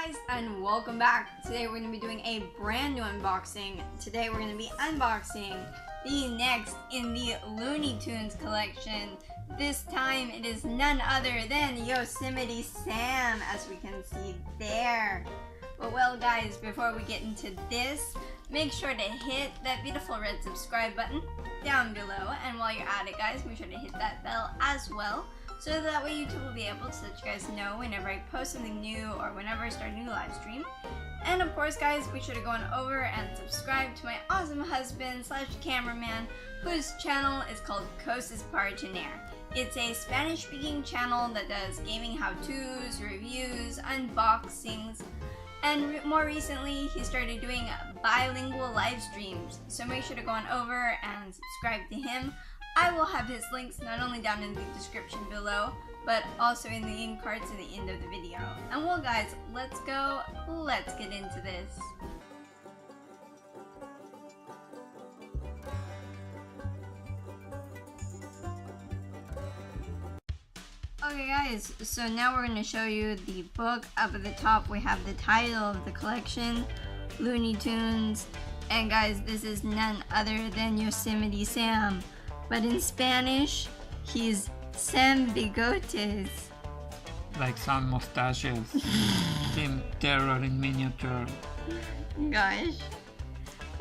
guys, and welcome back. Today we're going to be doing a brand new unboxing. Today we're going to be unboxing the next in the Looney Tunes collection. This time it is none other than Yosemite Sam, as we can see there. But well guys, before we get into this, make sure to hit that beautiful red subscribe button down below. And while you're at it guys, make sure to hit that bell as well, so that way YouTube will be able to let you guys know whenever I post something new or whenever I start a new live stream. And of course guys, be sure to go on over and subscribe to my awesome husband / cameraman, whose channel is called CosasParaTener. It's a Spanish speaking channel that does gaming how-tos, reviews, unboxings, and more recently he started doing bilingual live streams. So make sure to go on over and subscribe to him. I will have his links not only down in the description below, but also in the end cards at the end of the video. And well guys, let's get into this. Okay guys, so now we're going to show you the book. Up at the top we have the title of the collection, Looney Tunes. And guys, this is none other than Yosemite Sam. But in Spanish, he's Sam Bigotes. Like some mustaches. Team Terror in miniature. Gosh.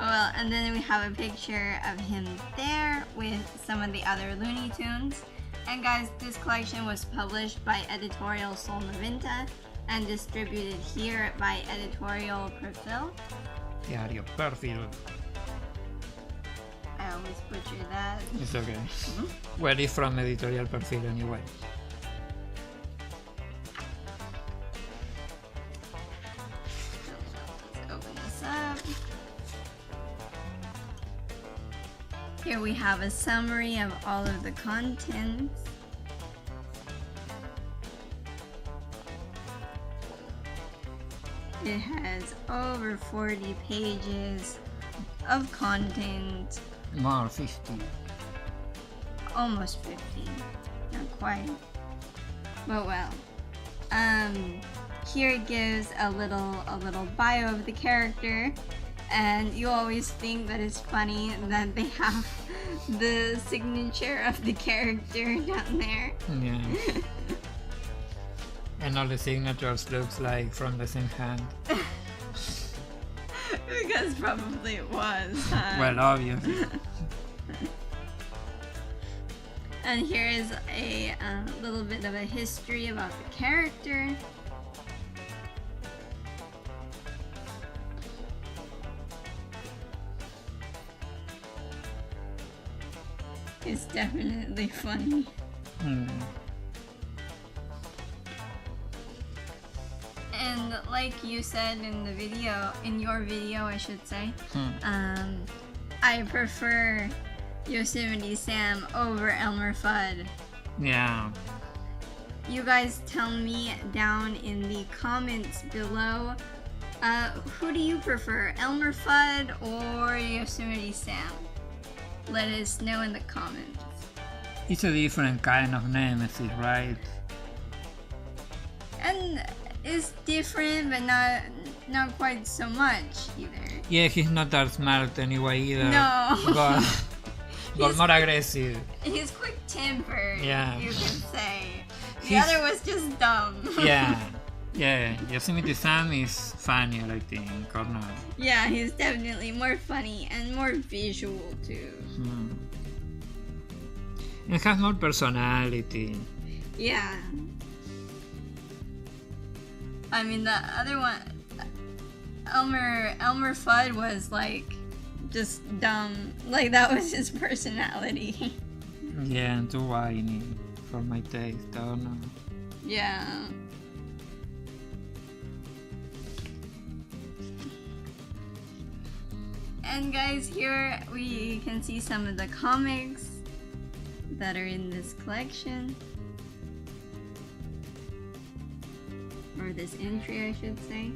Oh well, and then we have a picture of him there with some of the other Looney Tunes. And guys, this collection was published by Editorial Sol90 and distributed here by Editorial Perfil. Diario Perfil. I always butcher that. It's okay. Well, it's from Editorial Perfil anyway. Let's open this up. Here we have a summary of all of the contents. It has over 40 pages of content. More 50. Almost 50. Not quite. But well. Here it gives a little bio of the character. And you always think that it's funny that they have the signature of the character down there. Yeah. And all the signatures looks like from the same hand. Because probably it was, huh? Well, obviously. And here is a little bit of a history about the character. It's definitely funny. And like you said in the video, in your video I should say, I prefer Yosemite Sam over Elmer Fudd. Yeah. You guys tell me down in the comments below, who do you prefer, Elmer Fudd or Yosemite Sam? Let us know in the comments. It's a different kind of nemesis, right? And it's different, but not quite so much either. Yeah, he's not that smart anyway either. No. But more aggressive. He's quick-tempered, Yeah. you can say. The other was just dumb. Yeah. Yeah, Yosemite Sam is funnier, I think, or not? Yeah, he's definitely more funny and more visual too. It has more personality. Yeah. I mean, the other one, Elmer Fudd was like just dumb. Like that was his personality. Yeah, and too whiny for my taste. I don't know. Yeah. And guys, here we can see some of the comics that are in this collection. Or this entry, I should say.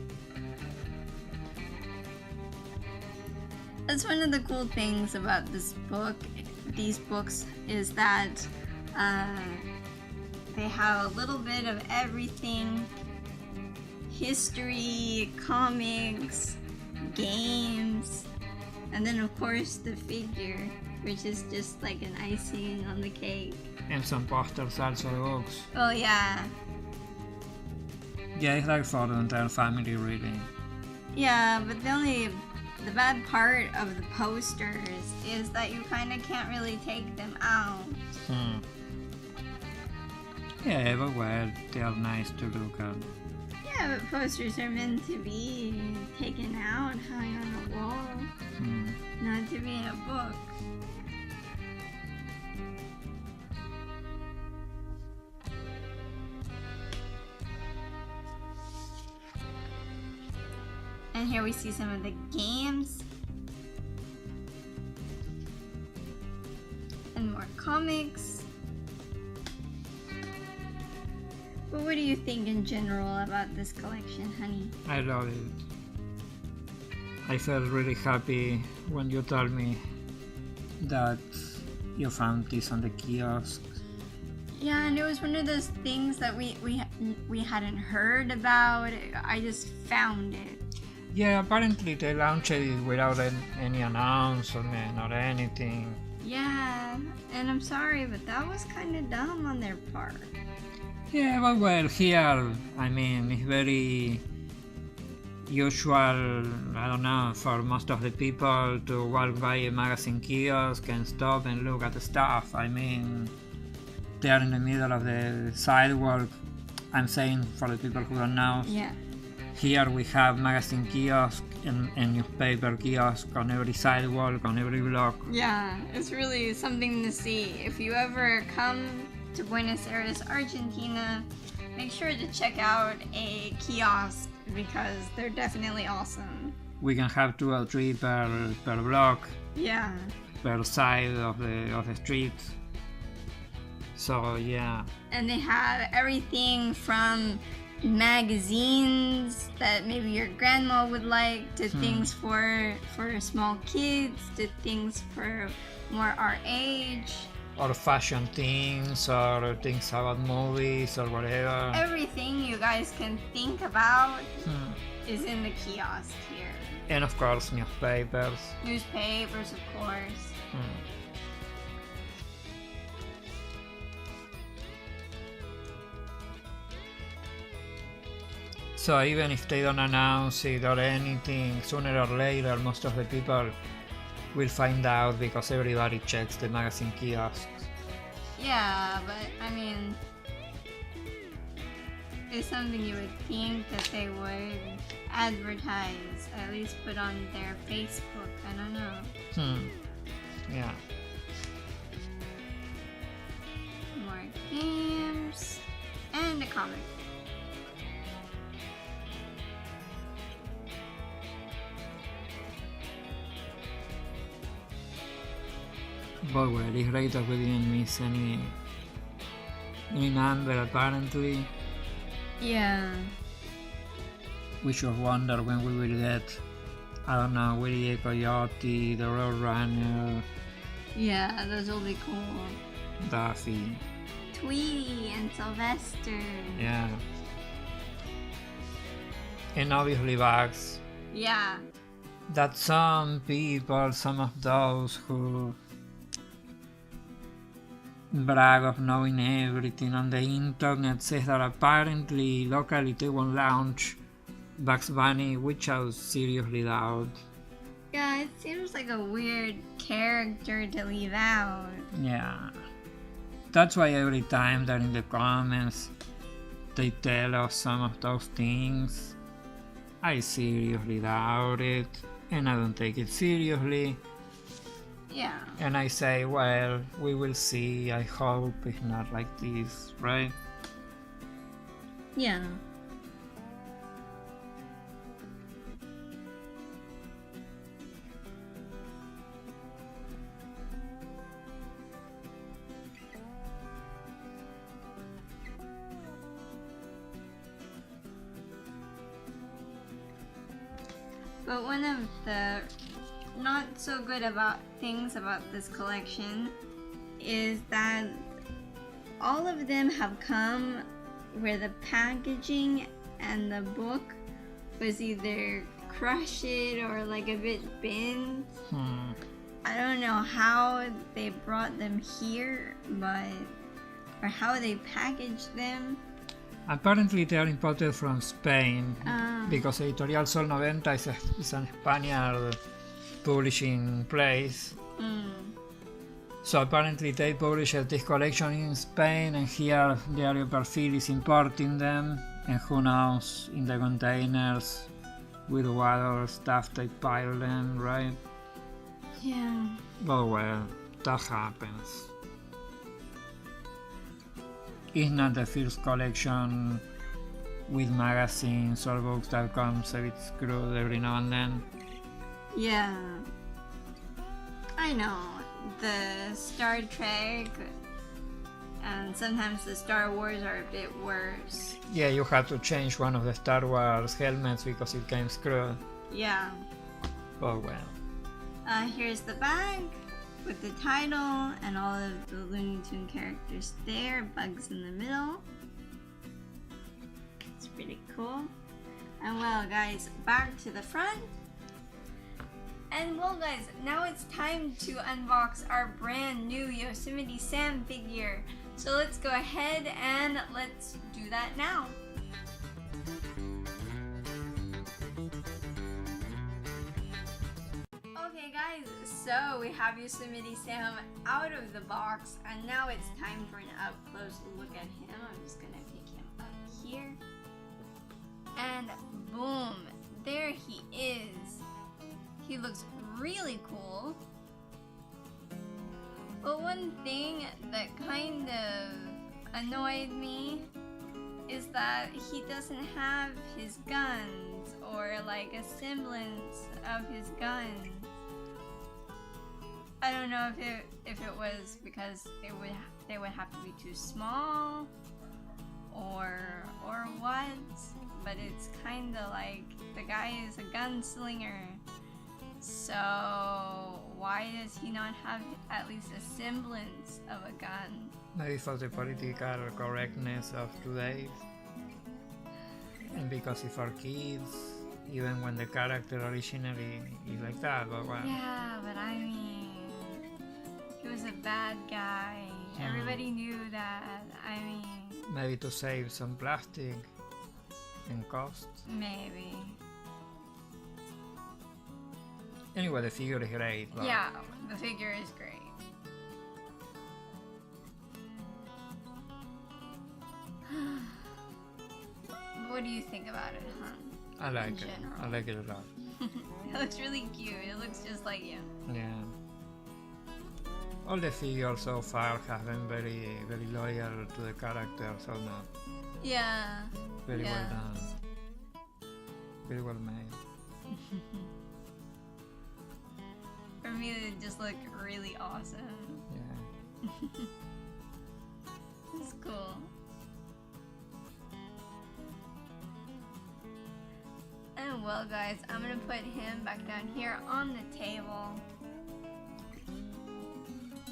That's one of the cool things about this book, these books, is that they have a little bit of everything history, comics, games, and then of course the figure, which is just like an icing on the cake. And some posters also the books. Oh yeah. Yeah, it's like for the entire family really. Yeah, but the bad part of the posters is that you kind of can't really take them out. Yeah, but well, they are nice to look at. Yeah, but posters are meant to be taken out, hung on the wall, not to be in a book. And here we see some of the games. And more comics. But what do you think in general about this collection, honey? I love it. I felt really happy when you told me that you found this on the kiosk. Yeah, and it was one of those things that we hadn't heard about. I just found it. Yeah, apparently they launched it without any announcement or anything. Yeah, and I'm sorry, but that was kind of dumb on their part. Yeah, but well, here, I mean, it's very usual, I don't know, for most of the people to walk by a magazine kiosk and stop and look at the stuff. I mean, they are in the middle of the sidewalk. I'm saying for the people who don't know. Yeah. Here we have magazine kiosk and newspaper kiosk on every sidewalk, on every block. Yeah, it's really something to see. If you ever come to Buenos Aires, Argentina, make sure to check out a kiosk because they're definitely awesome. We can have 2 or 3 per block, Yeah. per side of the street. So yeah. And they have everything from magazines that maybe your grandma would like to things for small kids to things for more our age. Or fashion things, or things about movies, or whatever. Everything you guys can think about is in the kiosk here. And of course, newspapers. Newspapers, of course. So even if they don't announce it or anything, sooner or later, most of the people will find out because everybody checks the magazine kiosks. Yeah, but I mean, it's something you would think that they would advertise, at least put on their Facebook. I don't know. Yeah. More games and a comic. But well, it's great that we didn't miss any number apparently. Yeah. We should wonder when we will get, I don't know, Willie Coyote, the Road Runner, Yeah, those will be cool. Daffy. Tweety and Sylvester. Yeah. And obviously Bugs. Yeah. That some people, some of those who brag of knowing everything on the internet says that apparently locally they won't launch Bugs Bunny, which I seriously doubt. Yeah, it seems like a weird character to leave out. Yeah. That's why every time that in the comments they tell us some of those things, I seriously doubt it and I don't take it seriously. Yeah. And I say, well, we will see. I hope it's not like this, right? Yeah. But one of the not so good things about this collection is that all of them have come where the packaging and the book was either crushed or like a bit bent. I don't know how they brought them here, or how they packaged them. Apparently they are imported from Spain because Editorial Sol90 is an Spaniard publishing place. So apparently they published this collection in Spain, and here Diario Perfil is importing them, and who knows in the containers with what other stuff they pile them, right? Yeah. But well, that happens. It's not the first collection with magazines or books that comes a bit screwed every now and then. Yeah. I know. The Star Trek and sometimes the Star Wars are a bit worse. Yeah, you had to change one of the Star Wars helmets because it came screwed. Yeah. Oh well. Here's the bag with the title and all of the Looney Tune characters there. Bugs in the middle. It's pretty cool. And well, guys, back to the front. And well, guys, now it's time to unbox our brand new Yosemite Sam figure. So let's go ahead and let's do that now. Okay guys, so we have Yosemite Sam out of the box, and now it's time for an up close look at him. I'm just gonna pick him up here. And boom, there he is. He looks really cool. But one thing that kind of annoyed me is that he doesn't have his guns, or like a semblance of his guns. I don't know if it was because they would have to be too small or what, but it's kind of like the guy is a gunslinger. So why does he not have at least a semblance of a gun? Maybe for the political correctness of today, and because it's for kids, even when the character originally is like that. But well. Yeah, but I mean, he was a bad guy. Everybody knew that. I mean, maybe to save some plastic and cost. Maybe. Anyway, the figure is great. But yeah, the figure is great. What do you think about it, hon? I like it. general. I like it a lot. It looks really cute. It looks just like you. Yeah. All the figures so far have been very, very loyal to the character, so no. Yeah. Very Yeah. well done. Very well made. For me, they just look really awesome. Yeah. It's cool. And well, guys, I'm gonna put him back down here on the table.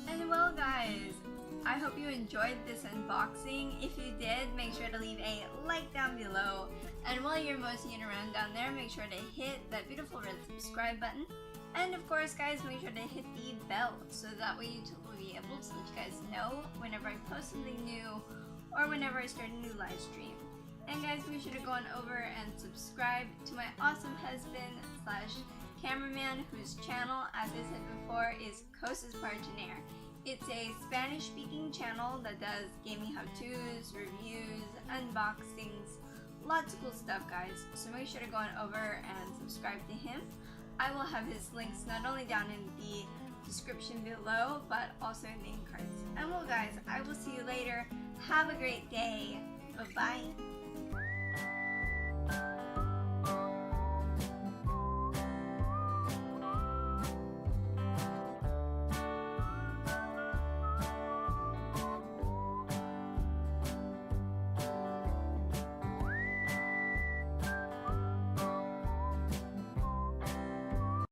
And well, guys, I hope you enjoyed this unboxing. If you did, make sure to leave a like down below. And while you're moseying around down there, make sure to hit that beautiful red subscribe button. And of course, guys, make sure to hit the bell so that way YouTube will be able to let you guys know whenever I post something new or whenever I start a new live stream. And guys, be sure to go on over and subscribe to my awesome husband / cameraman, whose channel, as I said before, is CosasParaTener. It's a Spanish-speaking channel that does gaming how-tos, reviews, unboxings, lots of cool stuff, guys. So make sure to go on over and subscribe to him. I will have his links not only down in the description below, but also in the end cards. And well, guys, I will see you later. Have a great day. Bye-bye.